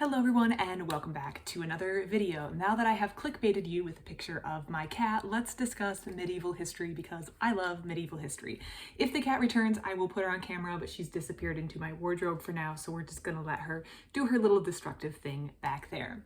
Hello everyone and welcome back to another video. Now that I have clickbaited you with a picture of my cat, let's discuss medieval history because I love medieval history. If the cat returns, I will put her on camera, but she's disappeared into my wardrobe for now, so we're just gonna let her do her little destructive thing back there.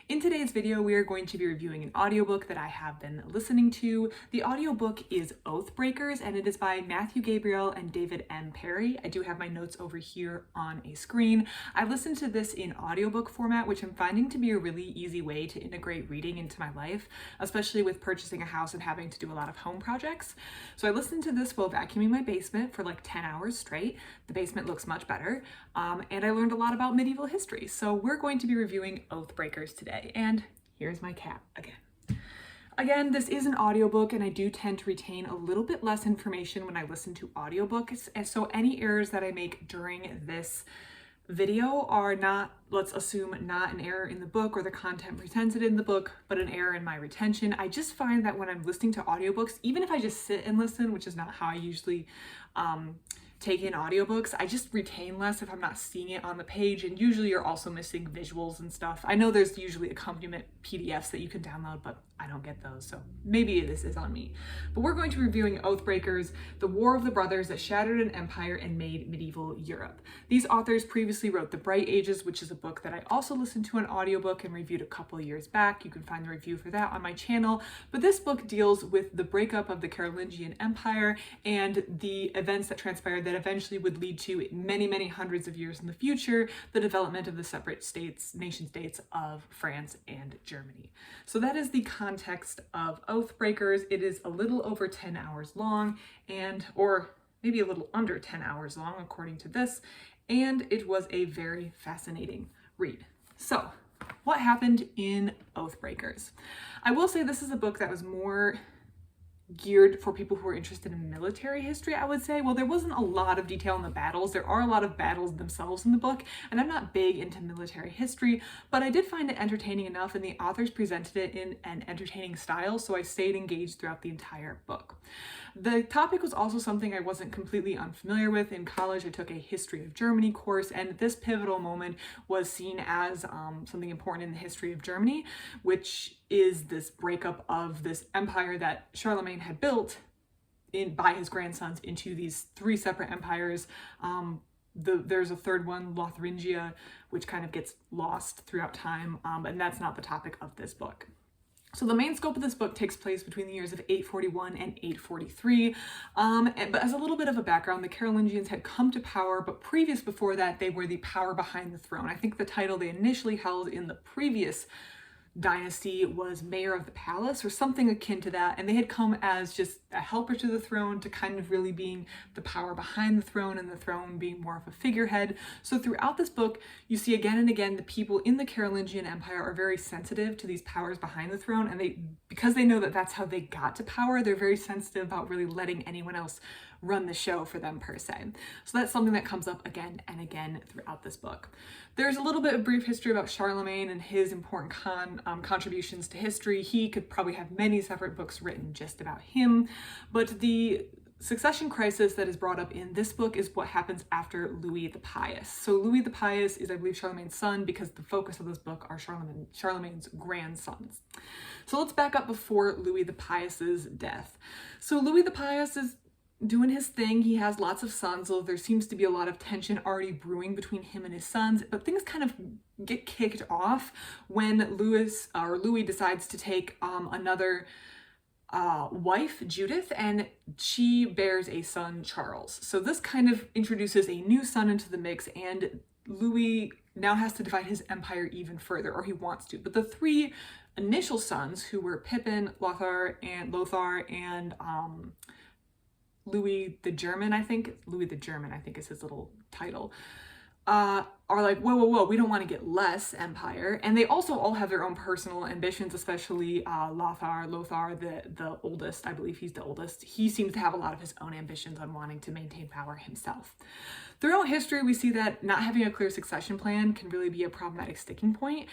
In today's video, we are going to be reviewing an audiobook that I have been listening to. The audiobook is Oathbreakers and it is by Matthew Gabriele and David M. Perry. I do have my notes over here on a screen. I listened to this in audiobook format, which I'm finding to be a really easy way to integrate reading into my life, especially with purchasing a house and having to do a lot of home projects. So I listened to this while vacuuming my basement for like 10 hours straight. The basement looks much better, and I learned a lot about medieval history. So we're going to be reviewing Oathbreakers today, and here's my cat again. Again, this is an audiobook and I do tend to retain a little bit less information when I listen to audiobooks, and so any errors that I make during this video are not, let's assume, not an error in the book or the content presented in the book, but an error in my retention. I just find that when I'm listening to audiobooks, even if I just sit and listen, which is not how I usually take in audiobooks, I just retain less if I'm not seeing it on the page, and usually you're also missing visuals and stuff. I know there's usually accompaniment PDFs that you can download, but I don't get those, so maybe this is on me. But we're going to be reviewing Oathbreakers, The War of the Brothers That Shattered an Empire and Made Medieval Europe. These authors previously wrote The Bright Ages, which is a book that I also listened to an audiobook and reviewed a couple years back. You can find the review for that on my channel. But this book deals with the breakup of the Carolingian Empire and the events that transpired that eventually would lead to many, many hundreds of years in the future, the development of the separate states, nation states of France and Germany. So that is the context of Oathbreakers. It is a little over 10 hours long, or maybe a little under 10 hours long according to this, and it was a very fascinating read. So what happened in Oathbreakers? I will say this is a book that was more geared for people who are interested in military history, I would say. Well, there wasn't a lot of detail in the battles. There are a lot of battles themselves in the book, and I'm not big into military history, but I did find it entertaining enough, and the authors presented it in an entertaining style, so I stayed engaged throughout the entire book. The topic was also something I wasn't completely unfamiliar with. In college, I took a history of Germany course, and this pivotal moment was seen as something important in the history of Germany, which is this breakup of this empire that Charlemagne had built by his grandsons into these three separate empires. There's a third one, Lotharingia, which kind of gets lost throughout time, and that's not the topic of this book. So the main scope of this book takes place between the years of 841 and 843. But as a little bit of a background, the Carolingians had come to power, but before that, they were the power behind the throne. I think the title they initially held in the previous dynasty was mayor of the palace or something akin to that, and they had come as just a helper to the throne to kind of really being the power behind the throne and the throne being more of a figurehead. So throughout this book, you see again and again the people in the Carolingian Empire are very sensitive to these powers behind the throne, and because they know that that's how they got to power, they're very sensitive about really letting anyone else run the show for them per se. So that's something that comes up again and again throughout this book. There's a little bit of brief history about Charlemagne and his important contributions to history. He could probably have many separate books written just about him, but the succession crisis that is brought up in this book is what happens after Louis the Pious. So Louis the Pious is, I believe, Charlemagne's son, because the focus of this book are Charlemagne's grandsons. So let's back up before Louis the Pious's death. So Louis the Pious is doing his thing. He has lots of sons, so there seems to be a lot of tension already brewing between him and his sons, but things kind of get kicked off when Louis decides to take another wife, Judith, and she bears a son, Charles. So this kind of introduces a new son into the mix, and Louis now has to divide his empire even further, or he wants to. But the three initial sons, who were Pippin, Lothar, and Louis the German, I think is his little title, are like, whoa, we don't want to get less empire. And they also all have their own personal ambitions, especially Lothar, the oldest. I believe he's the oldest. He seems to have a lot of his own ambitions on wanting to maintain power himself. Throughout history, we see that not having a clear succession plan can really be a problematic sticking point.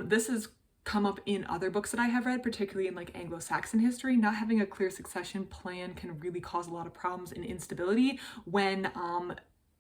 This is come up in other books that I have read, particularly in like Anglo-Saxon history. Not having a clear succession plan can really cause a lot of problems and instability when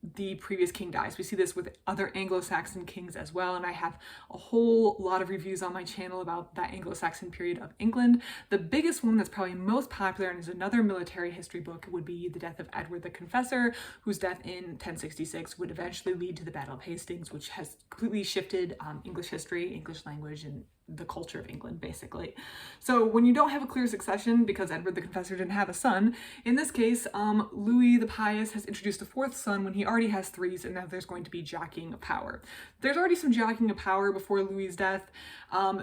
the previous king dies. We see this with other Anglo-Saxon kings as well, and I have a whole lot of reviews on my channel about that Anglo-Saxon period of England. The biggest one that's probably most popular and is another military history book would be the death of Edward the Confessor, whose death in 1066 would eventually lead to the Battle of Hastings, which has completely shifted English history, English language, and the culture of England, basically. So when you don't have a clear succession, because Edward the Confessor didn't have a son, in this case, Louis the Pious has introduced a fourth son when he already has threes, and now there's going to be jockeying of power. There's already some jockeying of power before Louis's death.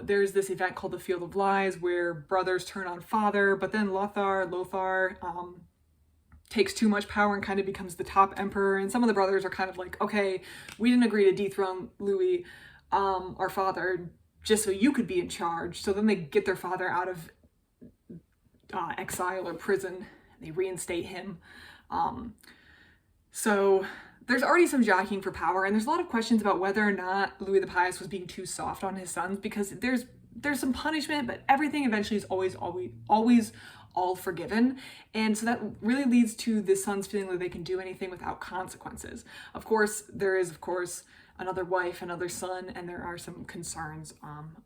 There's this event called the Field of Lies, where brothers turn on father, but then Lothar takes too much power and kind of becomes the top emperor, and some of the brothers are kind of like, okay, we didn't agree to dethrone Louis, our father, just so you could be in charge. So then they get their father out of exile or prison. They reinstate him. So there's already some jockeying for power, and there's a lot of questions about whether or not Louis the Pious was being too soft on his sons, because there's some punishment, but everything eventually is always all forgiven. And so that really leads to the sons feeling that they can do anything without consequences. Of course, there is, another wife, another son, and there are some concerns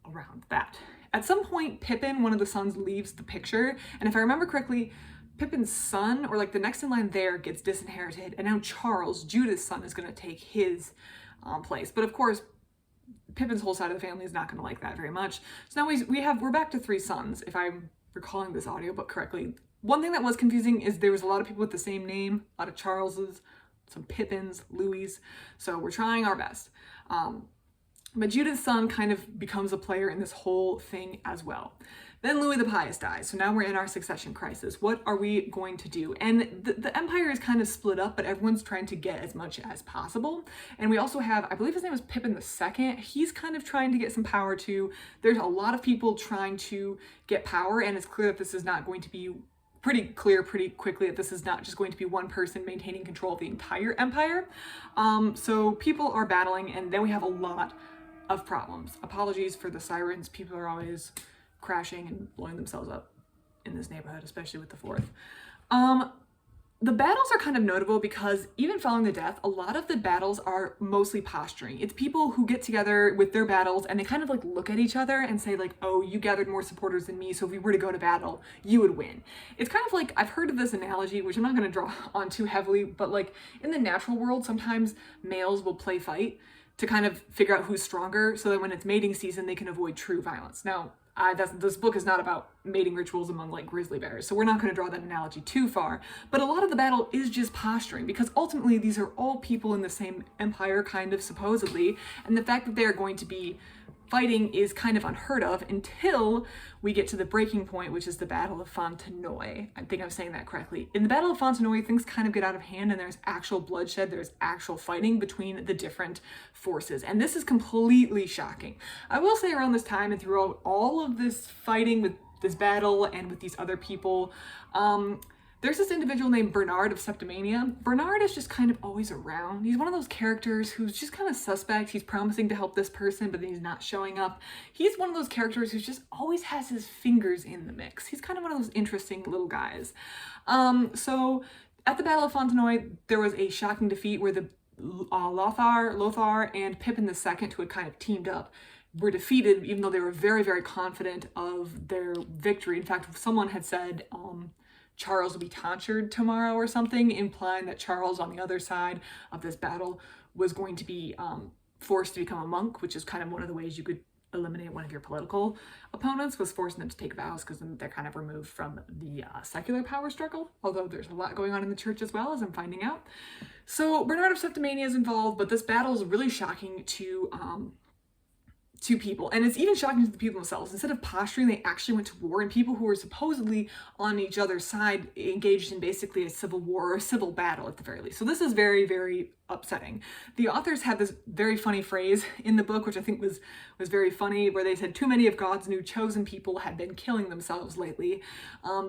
around that. At some point, Pippin, one of the sons, leaves the picture, and if I remember correctly, Pippin's son, or like the next in line there, gets disinherited, and now Charles, Judith's son, is going to take his place. But of course, Pippin's whole side of the family is not going to like that very much. So now we're back to three sons, if I'm recalling this audiobook correctly. One thing that was confusing is there was a lot of people with the same name, a lot of Charleses, some Pippins, Louis, so we're trying our best. But Judith's son kind of becomes a player in this whole thing as well. Then Louis the Pious dies, so now we're in our succession crisis. What are we going to do? And the empire is kind of split up, but everyone's trying to get as much as possible. And we also have, I believe his name was Pippin II. He's kind of trying to get some power too. There's a lot of people trying to get power, and it's clear that this is not going to be pretty quickly that this is not just going to be one person maintaining control of the entire empire. So people are battling, and then we have a lot of problems. Apologies for the sirens. People are always crashing and blowing themselves up in this neighborhood, especially with the 4th. The battles are kind of notable because even following the death, a lot of the battles are mostly posturing. It's people who get together with their battles and they kind of like look at each other and say like, oh, you gathered more supporters than me, so if we were to go to battle, you would win. It's kind of like, I've heard of this analogy, which I'm not going to draw on too heavily, but like in the natural world, sometimes males will play fight to kind of figure out who's stronger so that when it's mating season, they can avoid true violence. Now, this book is not about mating rituals among like grizzly bears, so we're not going to draw that analogy too far, but a lot of the battle is just posturing because ultimately these are all people in the same empire, kind of supposedly, and the fact that they are going to be fighting is kind of unheard of until we get to the breaking point, which is the Battle of Fontenoy. I think I'm saying that correctly. In the Battle of Fontenoy, things kind of get out of hand and there's actual bloodshed, there's actual fighting between the different forces. And this is completely shocking. I will say around this time and throughout all of this fighting with this battle and with these other people, there's this individual named Bernard of Septimania. Bernard is just kind of always around. He's one of those characters who's just kind of suspect. He's promising to help this person, but then he's not showing up. He's one of those characters who just always has his fingers in the mix. He's kind of one of those interesting little guys. So at the Battle of Fontenoy, there was a shocking defeat where the Lothar and Pippin II, who had kind of teamed up, were defeated, even though they were very, very confident of their victory. In fact, someone had said, Charles will be tonsured tomorrow or something, implying that Charles on the other side of this battle was going to be forced to become a monk, which is kind of one of the ways you could eliminate one of your political opponents, was forcing them to take vows, because then they're kind of removed from the secular power struggle, although there's a lot going on in the church as well, as I'm finding out. So Bernard of Septimania is involved, but this battle is really shocking to people, and it's even shocking to the people themselves. Instead of posturing, they actually went to war, and people who were supposedly on each other's side engaged in basically a civil war or a civil battle at the very least. So this is very, very upsetting. The authors had this very funny phrase in the book, which I think was very funny, where they said too many of God's new chosen people had been killing themselves lately.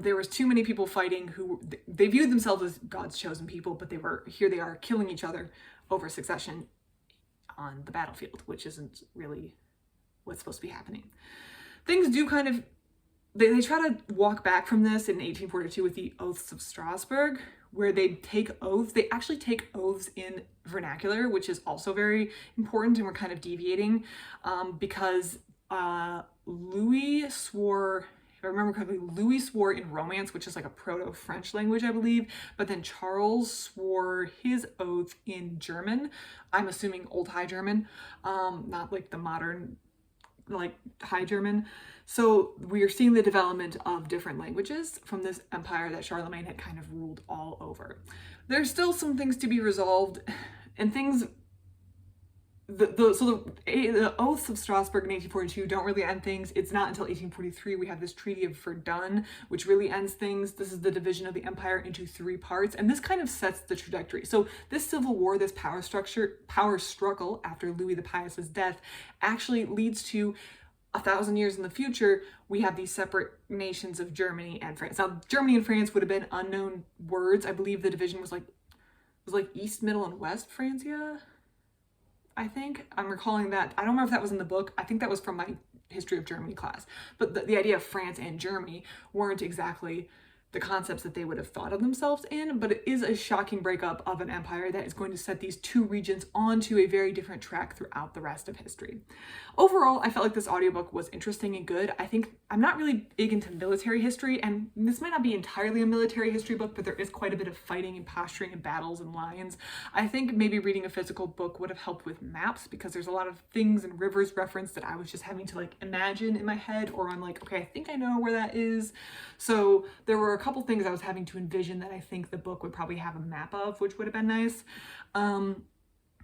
There was too many people fighting who they viewed themselves as God's chosen people, but they are killing each other over succession on the battlefield, which isn't really what's supposed to be happening. Things do kind of, they try to walk back from this in 1842 with the Oaths of Strasbourg, where they take oaths. They actually take oaths in vernacular, which is also very important, and we're kind of deviating because Louis swore, if I remember correctly, Louis swore in Romance, which is like a proto-French language, I believe, but then Charles swore his oath in German. I'm assuming Old High German, not like the modern, like High German. So we are seeing the development of different languages from this empire that Charlemagne had kind of ruled all over. There's still some things to be resolved, and things, the oaths of Strasbourg in 1842 don't really end things. It's not until 1843 we have this Treaty of Verdun, which really ends things. This is the division of the empire into 3 parts, and this kind of sets the trajectory. So this civil war, this power struggle after Louis the Pious's death, actually leads to 1,000 years in the future, we have these separate nations of Germany and France. Now, Germany and France would have been unknown words. I believe the division was like East, Middle, and West Francia. I think I'm recalling that. I don't remember if that was in the book. I think that was from my history of Germany class. But the idea of France and Germany weren't exactly the concepts that they would have thought of themselves in, but it is a shocking breakup of an empire that is going to set these 2 regions onto a very different track throughout the rest of history. Overall, I felt like this audiobook was interesting and good. I think I'm not really big into military history, and this might not be entirely a military history book, but there is quite a bit of fighting and posturing and battles and lines. I think maybe reading a physical book would have helped with maps, because there's a lot of things and rivers referenced that I was just having to like imagine in my head, or I'm like, okay, I think I know where that is. So there were a couple things I was having to envision that I think the book would probably have a map of, which would have been nice.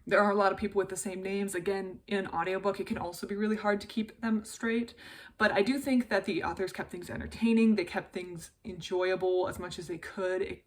There are a lot of people with the same names. Again, in an audiobook, it can also be really hard to keep them straight. But I do think that the authors kept things entertaining. They kept things enjoyable as much as they could.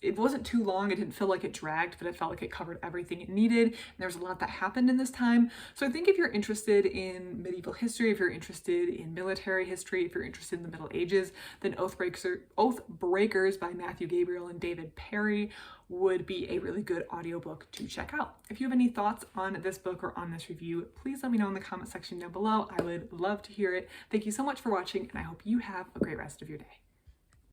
It wasn't too long. It didn't feel like it dragged, but it felt like it covered everything it needed. And there's a lot that happened in this time. So I think if you're interested in medieval history, if you're interested in military history, if you're interested in the Middle Ages, then Oathbreakers by Matthew Gabriele and David Perry would be a really good audiobook to check out. If you have any thoughts on this book or on this review, please let me know in the comment section down below. I would love to hear it. Thank you so much for watching, and I hope you have a great rest of your day.